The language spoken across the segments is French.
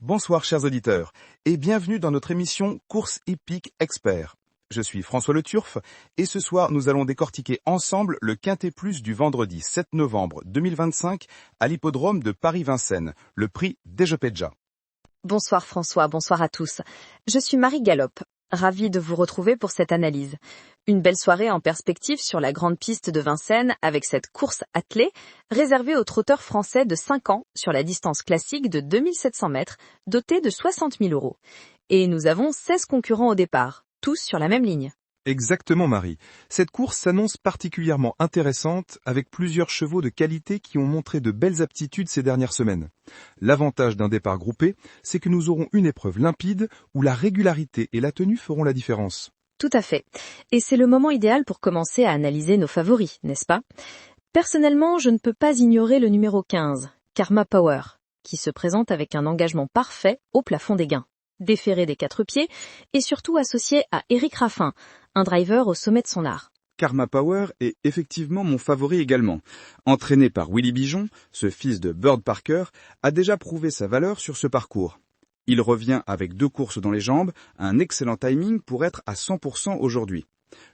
Bonsoir chers auditeurs et bienvenue dans notre émission Course hippique expert. Je suis François Le Turf et ce soir nous allons décortiquer ensemble le Quintet Plus du vendredi 7 novembre 2025 à l'hippodrome de Paris-Vincennes, le prix Dejopedja. Bonsoir François, bonsoir à tous. Je suis Marie Gallop, ravie de vous retrouver pour cette analyse. Une belle soirée en perspective sur la grande piste de Vincennes avec cette course attelée réservée aux trotteurs français de 5 ans sur la distance classique de 2700 mètres dotée de 60 000 €. Et nous avons 16 concurrents au départ, tous sur la même ligne. Exactement Marie. Cette course s'annonce particulièrement intéressante avec plusieurs chevaux de qualité qui ont montré de belles aptitudes ces dernières semaines. L'avantage d'un départ groupé, c'est que nous aurons une épreuve limpide où la régularité et la tenue feront la différence. Tout à fait. Et c'est le moment idéal pour commencer à analyser nos favoris, n'est-ce pas? Personnellement, je ne peux pas ignorer le numéro 15, Karma Power, qui se présente avec un engagement parfait au plafond des gains, déféré des 4 pieds et surtout associé à Éric Raffin, un driver au sommet de son art. Karma Power est effectivement mon favori également. Entraîné par Willy Bijon, ce fils de Bird Parker a déjà prouvé sa valeur sur ce parcours. Il revient avec 2 courses dans les jambes, un excellent timing pour être à 100% aujourd'hui.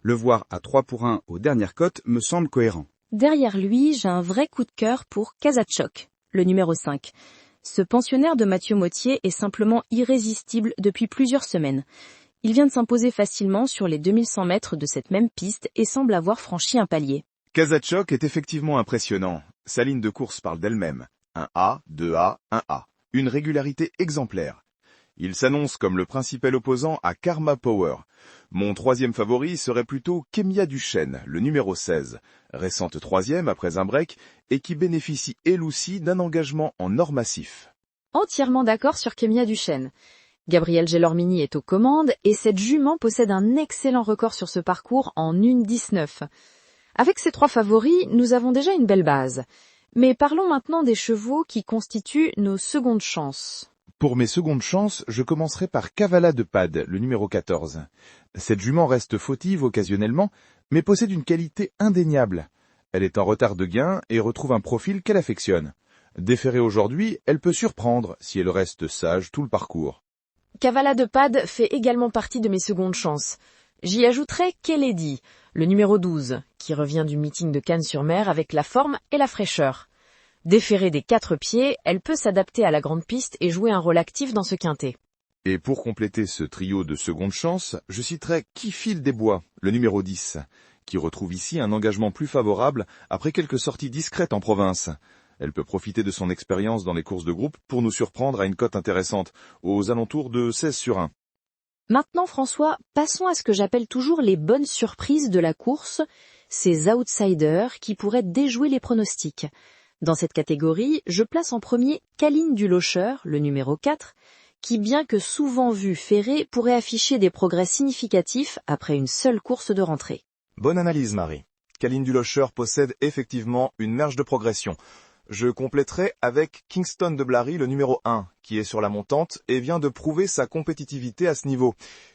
Le voir à 3-1 aux dernières cotes me semble cohérent. Derrière lui, j'ai un vrai coup de cœur pour Kazachok, le numéro 5. Ce pensionnaire de Mathieu Mottier est simplement irrésistible depuis plusieurs semaines. Il vient de s'imposer facilement sur les 2100 mètres de cette même piste et semble avoir franchi un palier. Kazachok est effectivement impressionnant. Sa ligne de course parle d'elle-même. Un A, 2A, 1A. Une régularité exemplaire. Il s'annonce comme le principal opposant à Karma Power. Mon 3e favori serait plutôt Kemia Duchesne, le numéro 16, récente 3e après un break et qui bénéficie elle aussi d'un engagement en or massif. Entièrement d'accord sur Kemia Duchesne. Gabriel Gelormini est aux commandes et cette jument possède un excellent record sur ce parcours en 1,19. Avec ces 3 favoris, nous avons déjà une belle base. Mais parlons maintenant des chevaux qui constituent nos secondes chances. Pour mes secondes chances, je commencerai par Kavala de Pad, le numéro 14. Cette jument reste fautive occasionnellement, mais possède une qualité indéniable. Elle est en retard de gain et retrouve un profil qu'elle affectionne. Déférée aujourd'hui, elle peut surprendre si elle reste sage tout le parcours. Kavala de Pad fait également partie de mes secondes chances. J'y ajouterai Keledi, le numéro 12, qui revient du meeting de Cannes-sur-Mer avec la forme et la fraîcheur. Déférée des 4 pieds, elle peut s'adapter à la grande piste et jouer un rôle actif dans ce quintet. Et pour compléter ce trio de seconde chance, je citerai Kifil des Bois, le numéro 10, qui retrouve ici un engagement plus favorable après quelques sorties discrètes en province. Elle peut profiter de son expérience dans les courses de groupe pour nous surprendre à une cote intéressante, aux alentours de 16/1. Maintenant François, passons à ce que j'appelle toujours les bonnes surprises de la course, ces outsiders qui pourraient déjouer les pronostics. Dans cette catégorie, je place en premier Kaline Dulocher, le numéro 4, qui bien que souvent vu ferré, pourrait afficher des progrès significatifs après une seule course de rentrée. Bonne analyse Marie. Kaline Dulocher possède effectivement une marge de progression. Je compléterai avec Kingston de Blary, le numéro 1, qui est sur la montante et vient de prouver sa compétitivité à ce niveau.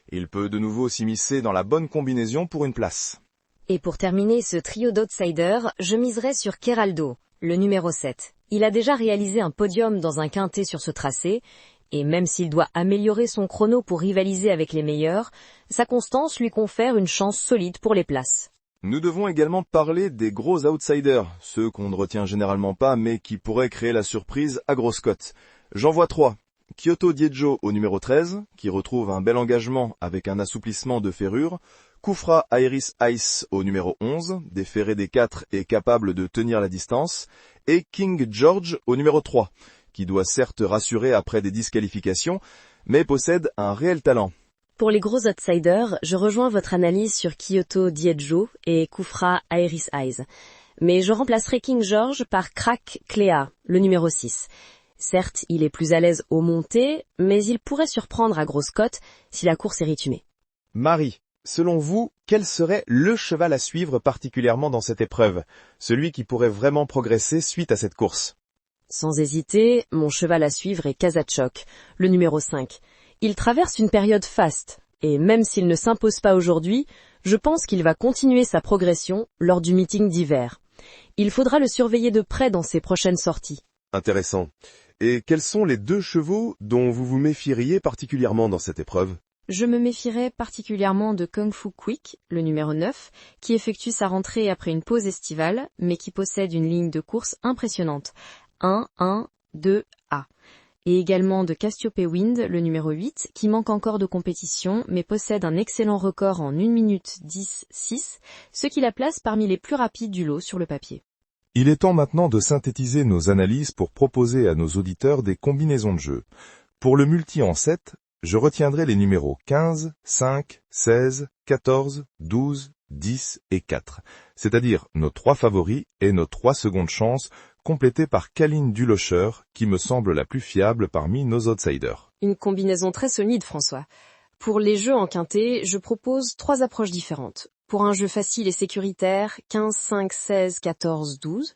Il peut de nouveau s'immiscer dans la bonne combinaison pour une place. Et pour terminer ce trio d'outsiders, je miserai sur Keraldo, le numéro 7. Il a déjà réalisé un podium dans un quintet sur ce tracé, et même s'il doit améliorer son chrono pour rivaliser avec les meilleurs, sa constance lui confère une chance solide pour les places. Nous devons également parler des gros outsiders, ceux qu'on ne retient généralement pas mais qui pourraient créer la surprise à grosse cote. J'en vois 3. Kyoto Diejo au numéro 13, qui retrouve un bel engagement avec un assouplissement de ferrure. Kufra Iris Ice au numéro 11, déféré des 4 et capable de tenir la distance. Et King George au numéro 3, qui doit certes rassurer après des disqualifications, mais possède un réel talent. Pour les gros outsiders, je rejoins votre analyse sur Kyoto Diejo et Kufra Iris Eyes. Mais je remplacerai King George par Crack Cléa, le numéro 6. Certes, il est plus à l'aise aux montées, mais il pourrait surprendre à grosse cote si la course est rythmée. Marie, selon vous, quel serait le cheval à suivre particulièrement dans cette épreuve, celui qui pourrait vraiment progresser suite à cette course? Sans hésiter, mon cheval à suivre est Kazachok, le numéro 5. Il traverse une période faste, et même s'il ne s'impose pas aujourd'hui, je pense qu'il va continuer sa progression lors du meeting d'hiver. Il faudra le surveiller de près dans ses prochaines sorties. Intéressant. Et quels sont les 2 chevaux dont vous vous méfieriez particulièrement dans cette épreuve? Je me méfierais particulièrement de Kung Fu Quick, le numéro 9, qui effectue sa rentrée après une pause estivale, mais qui possède une ligne de course impressionnante. 1-1-2-A. Et également de Cassiope Wind, le numéro 8, qui manque encore de compétition, mais possède un excellent record en 1 minute 10-6, ce qui la place parmi les plus rapides du lot sur le papier. Il est temps maintenant de synthétiser nos analyses pour proposer à nos auditeurs des combinaisons de jeux. Pour le multi en 7, je retiendrai les numéros 15, 5, 16, 14, 12, 10 et 4, c'est-à-dire nos 3 favoris et nos 3 secondes chances, complétées par Kaline Dulocher, qui me semble la plus fiable parmi nos outsiders. Une combinaison très solide, François. Pour les jeux en quintet, je propose 3 approches différentes. Pour un jeu facile et sécuritaire, 15, 5, 16, 14, 12.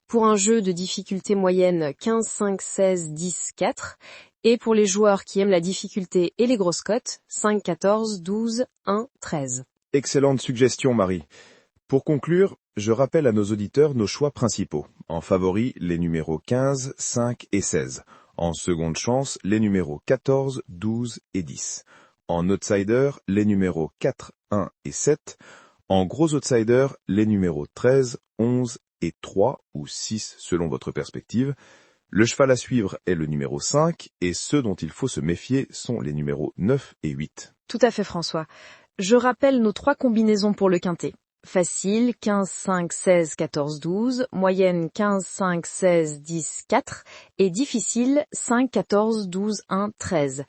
Pour un jeu de difficulté moyenne, 15, 5, 16, 10, 4. Et pour les joueurs qui aiment la difficulté et les grosses cotes, 5, 14, 12, 1, 13. Excellente suggestion, Marie. Pour conclure, je rappelle à nos auditeurs nos choix principaux. En favori, les numéros 15, 5 et 16. En seconde chance, les numéros 14, 12 et 10. En outsider, les numéros 4, 1 et 7. En gros outsider, les numéros 13, 11 et 3 ou 6 selon votre perspective. Le cheval à suivre est le numéro 5 et ceux dont il faut se méfier sont les numéros 9 et 8. Tout à fait, François. Je rappelle nos 3 combinaisons pour le quintet. Facile, 15, 5, 16, 14, 12. Moyenne, 15, 5, 16, 10, 4. Et difficile, 5, 14, 12, 1, 13.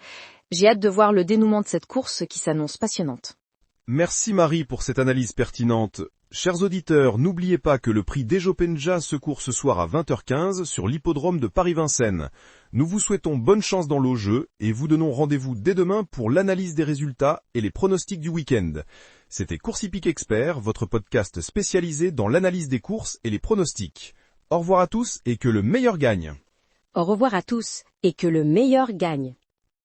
J'ai hâte de voir le dénouement de cette course qui s'annonce passionnante. Merci Marie pour cette analyse pertinente. Chers auditeurs, n'oubliez pas que le prix Dejopenja se court ce soir à 20h15 sur l'hippodrome de Paris-Vincennes. Nous vous souhaitons bonne chance dans le jeu et vous donnons rendez-vous dès demain pour l'analyse des résultats et les pronostics du week-end. C'était Course Hippique Expert, votre podcast spécialisé dans l'analyse des courses et les pronostics. Au revoir à tous et que le meilleur gagne. Au revoir à tous et que le meilleur gagne.